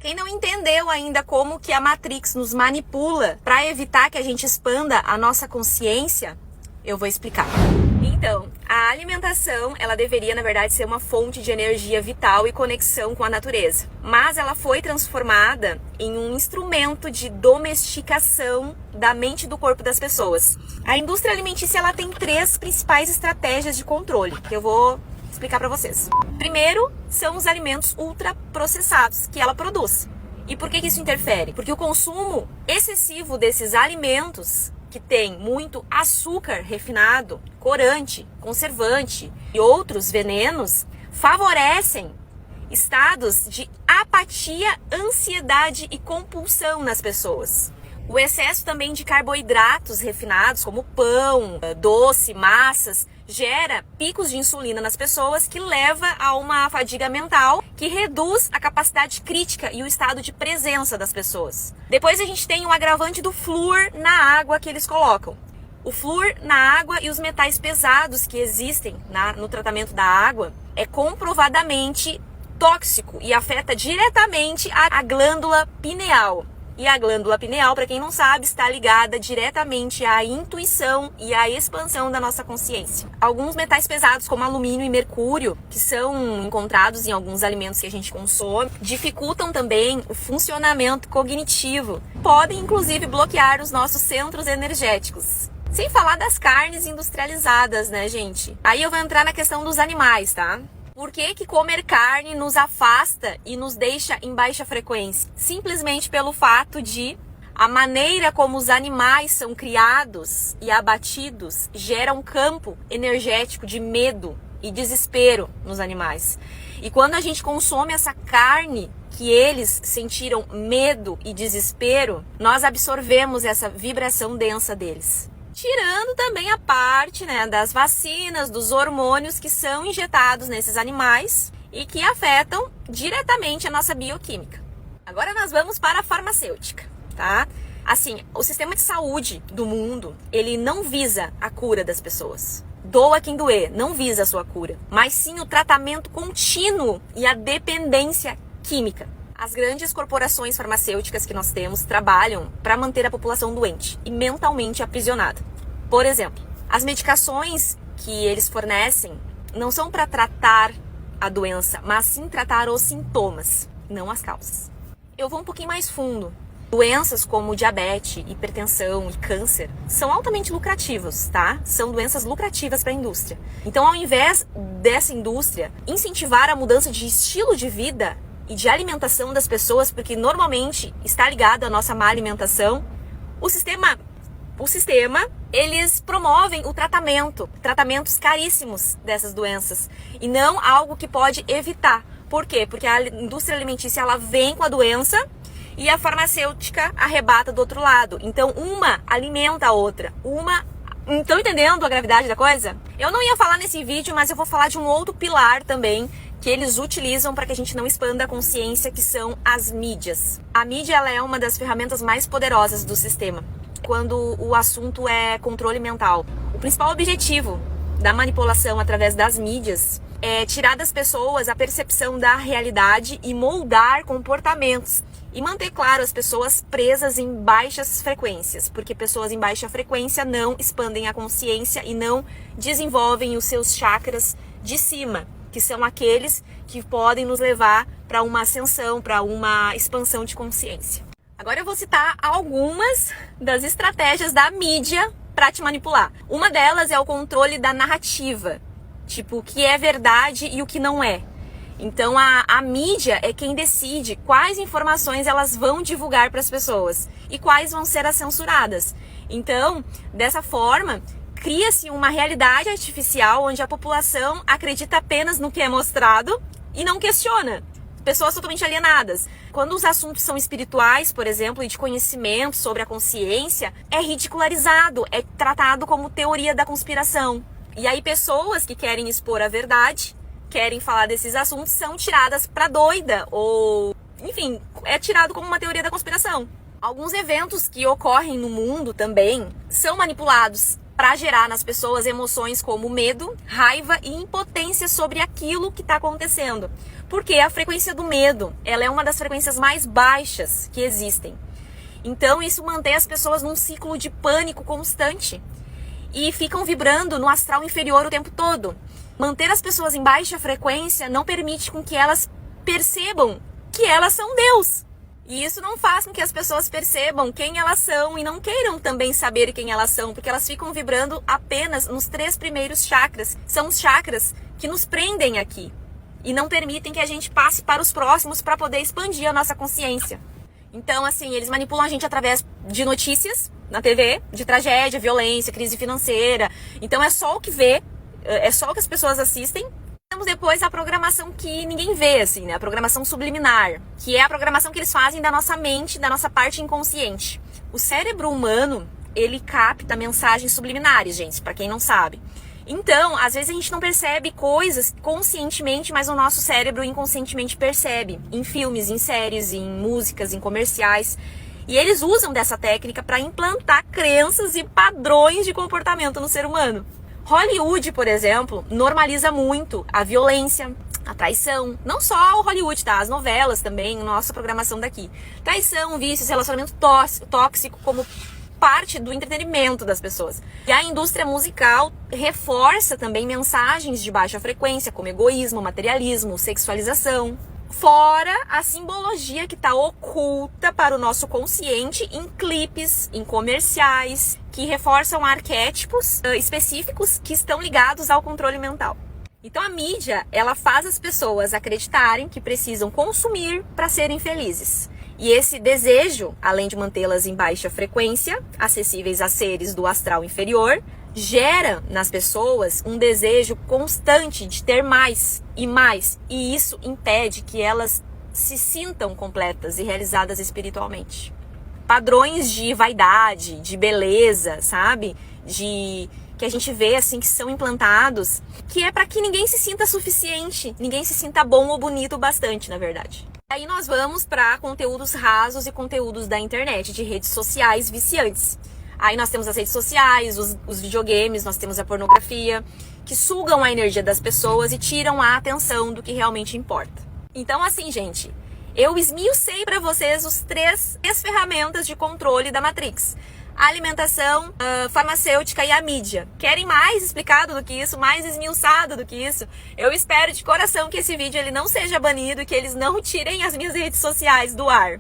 quem não entendeu ainda como que a Matrix nos manipula para evitar que a gente expanda a nossa consciência, eu vou explicar. Então, a alimentação, ela deveria, na verdade, ser uma fonte de energia vital e conexão com a natureza. Mas ela foi transformada em um instrumento de domesticação da mente e do corpo das pessoas. A indústria alimentícia, ela tem 3 principais estratégias de controle, que eu vou explicar para vocês. Primeiro, são os alimentos ultraprocessados que ela produz. E por que isso interfere? Porque o consumo excessivo desses alimentos que tem muito açúcar refinado, corante, conservante e outros venenos, favorecem estados de apatia, ansiedade e compulsão nas pessoas. O excesso também de carboidratos refinados, como pão, doce, massas, gera picos de insulina nas pessoas que leva a uma fadiga mental que reduz a capacidade crítica e o estado de presença das pessoas. Depois a gente tem o agravante do flúor na água que eles colocam. O flúor na água e os metais pesados que existem no tratamento da água é comprovadamente tóxico e afeta diretamente a glândula pineal. E a glândula pineal, para quem não sabe, está ligada diretamente à intuição e à expansão da nossa consciência. Alguns metais pesados, como alumínio e mercúrio, que são encontrados em alguns alimentos que a gente consome, dificultam também o funcionamento cognitivo. Podem, inclusive, bloquear os nossos centros energéticos. Sem falar das carnes industrializadas, né, gente? Aí eu vou entrar na questão dos animais, tá? Por que comer carne nos afasta e nos deixa em baixa frequência? Simplesmente pelo fato de a maneira como os animais são criados e abatidos gera um campo energético de medo e desespero nos animais. E quando a gente consome essa carne que eles sentiram medo e desespero, nós absorvemos essa vibração densa deles. Tirando também a parte, né, das vacinas, dos hormônios que são injetados nesses animais e que afetam diretamente a nossa bioquímica. Agora nós vamos para a farmacêutica, tá? Assim, o sistema de saúde do mundo, ele não visa a cura das pessoas. Doa quem doer, não visa a sua cura, mas sim o tratamento contínuo e a dependência química. As grandes corporações farmacêuticas que nós temos trabalham para manter a população doente e mentalmente aprisionada. Por exemplo, as medicações que eles fornecem não são para tratar a doença, mas sim tratar os sintomas, não as causas. Eu vou um pouquinho mais fundo. Doenças como diabetes, hipertensão e câncer são altamente lucrativas, tá? São doenças lucrativas para a indústria. Então, ao invés dessa indústria incentivar a mudança de estilo de vida e de alimentação das pessoas, porque normalmente está ligado à nossa má alimentação, o sistema, eles promovem o tratamentos caríssimos dessas doenças, e não algo que pode evitar. Por quê? Porque a indústria alimentícia, ela vem com a doença e a farmacêutica arrebata do outro lado. Então, uma alimenta a outra. Estão entendendo a gravidade da coisa? Eu não ia falar nesse vídeo, mas eu vou falar de um outro pilar também, que eles utilizam para que a gente não expanda a consciência, que são as mídias. A mídia, ela é uma das ferramentas mais poderosas do sistema, quando o assunto é controle mental. O principal objetivo da manipulação através das mídias é tirar das pessoas a percepção da realidade e moldar comportamentos. E manter, claro, as pessoas presas em baixas frequências, porque pessoas em baixa frequência não expandem a consciência e não desenvolvem os seus chakras de cima, que são aqueles que podem nos levar para uma ascensão, para uma expansão de consciência. Agora eu vou citar algumas das estratégias da mídia para te manipular. Uma delas é o controle da narrativa, tipo o que é verdade e o que não é. Então a mídia é quem decide quais informações elas vão divulgar para as pessoas e quais vão ser as censuradas. Então, dessa forma, cria-se uma realidade artificial onde a população acredita apenas no que é mostrado e não questiona. Pessoas totalmente alienadas. Quando os assuntos são espirituais, por exemplo, e de conhecimento sobre a consciência, é ridicularizado, é tratado como teoria da conspiração. E aí pessoas que querem expor a verdade, querem falar desses assuntos, são tiradas pra doida ou, enfim, é tirado como uma teoria da conspiração. Alguns eventos que ocorrem no mundo também são manipulados para gerar nas pessoas emoções como medo, raiva e impotência sobre aquilo que está acontecendo. Porque a frequência do medo, ela é uma das frequências mais baixas que existem. Então isso mantém as pessoas num ciclo de pânico constante e ficam vibrando no astral inferior o tempo todo. Manter as pessoas em baixa frequência não permite com que elas percebam que elas são Deus. E isso não faz com que as pessoas percebam quem elas são e não queiram também saber quem elas são, porque elas ficam vibrando apenas nos 3 primeiros chakras. São os chakras que nos prendem aqui e não permitem que a gente passe para os próximos para poder expandir a nossa consciência. Então, assim, eles manipulam a gente através de notícias na TV, de tragédia, violência, crise financeira. Então é só o que vê, é só o que as pessoas assistem. Temos depois a programação que ninguém vê, assim, né? A programação subliminar, que é a programação que eles fazem da nossa mente, da nossa parte inconsciente. O cérebro humano, ele capta mensagens subliminares, gente, para quem não sabe. Então, às vezes a gente não percebe coisas conscientemente, mas o nosso cérebro inconscientemente percebe. Em filmes, em séries, em músicas, em comerciais. E eles usam dessa técnica para implantar crenças e padrões de comportamento no ser humano. Hollywood, por exemplo, normaliza muito a violência, a traição. Não só o Hollywood, tá? As novelas também, nossa programação daqui. Traição, vícios, relacionamento tóxico como parte do entretenimento das pessoas. E a indústria musical reforça também mensagens de baixa frequência, como egoísmo, materialismo, sexualização. Fora a simbologia que está oculta para o nosso consciente em clipes, em comerciais, que reforçam arquétipos específicos que estão ligados ao controle mental. Então a mídia, ela faz as pessoas acreditarem que precisam consumir para serem felizes. E esse desejo, além de mantê-las em baixa frequência, acessíveis a seres do astral inferior, gera nas pessoas um desejo constante de ter mais e mais. E isso impede que elas se sintam completas e realizadas espiritualmente. Padrões de vaidade, de beleza, sabe? Que a gente vê assim que são implantados, que é para que ninguém se sinta suficiente, ninguém se sinta bom ou bonito o bastante, na verdade. Aí nós vamos para conteúdos rasos e conteúdos da internet, de redes sociais viciantes. Aí nós temos as redes sociais, os videogames, nós temos a pornografia, que sugam a energia das pessoas e tiram a atenção do que realmente importa. Então assim, gente, eu esmiucei para vocês as três ferramentas de controle da Matrix. A alimentação, a farmacêutica e a mídia. Querem mais explicado do que isso, mais esmiuçado do que isso? Eu espero de coração que esse vídeo ele não seja banido e que eles não tirem as minhas redes sociais do ar.